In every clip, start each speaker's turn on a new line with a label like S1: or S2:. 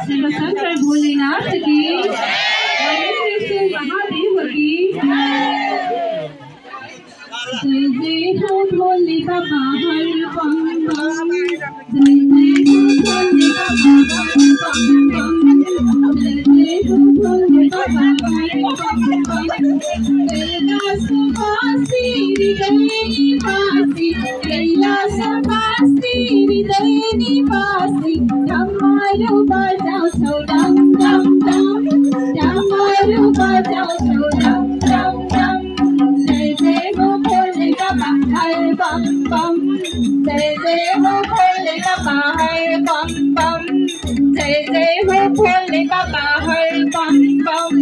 S1: शिव शंकर भोलेनाथ की, श्री महादेव की जय जय हो भोले बाबा हर बम बम, जय जय हो भोले बाबा हर बम बम, जय जय हो भोले बाबा हर बम बम। कैलासवासी हृदय निवासी, कैलासवासी हृदय निवासी, डमरू बजाओ छौ डम डम डम, डमरू बजाओ छौ डम डम डम। जय जय हो भोले बाबा हर बम बम, जय जय हो भोले बाबा हर बम बम, जय जय हो भोले बाबा हर बम बम।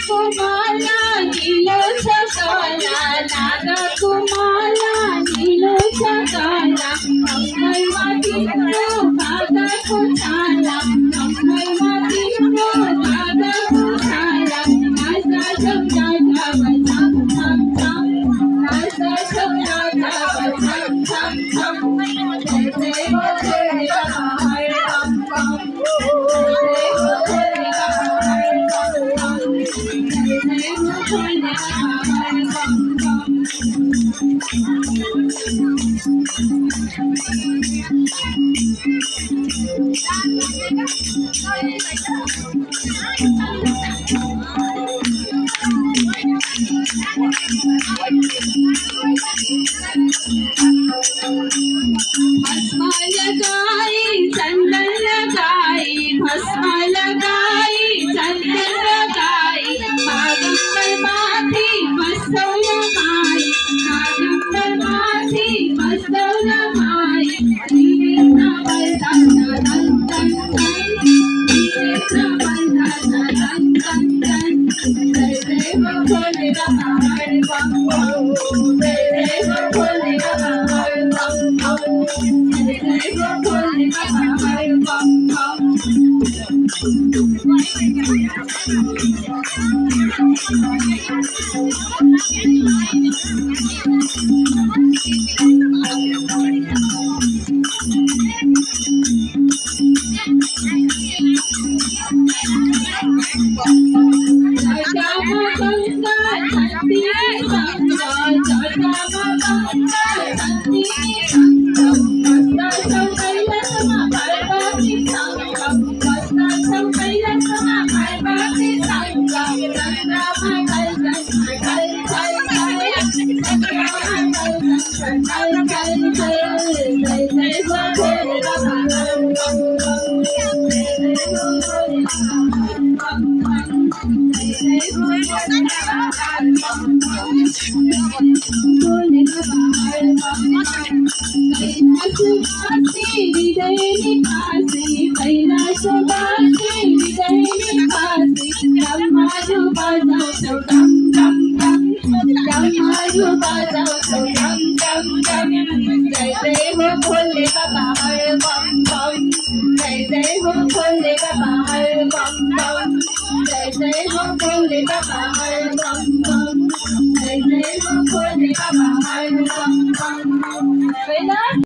S1: कुमाला नीलो छकाला, नागा कुमाला नीलो छकाला, मंगल माटी को भागा कुचाला, मंगल माटी को भागा कुचाला। आशा छपना छावा छम छम छम, आशा छपना छावा छम छम छम। जय जय हो भोले बाबा हर बम बम, जय हो भोले बाबा हर बम बम, जय जय हो भोले बाबा हर बम बम। भस्म लगाई चंदन लगाई, भस्म लगाई चंदन लगाई, बागंबर माथी बसो लगाई, बागंबर माथी बसो लगाई। कृष्ण बलदाना दन दन दन, कृष्ण बलदाना दन दन दन। जय जय हो भोले बाबा हर बम बम, जय जय हो भोले बाबा हर बम बम, जय जय हो भोले बाबा हर बम बम। Bye.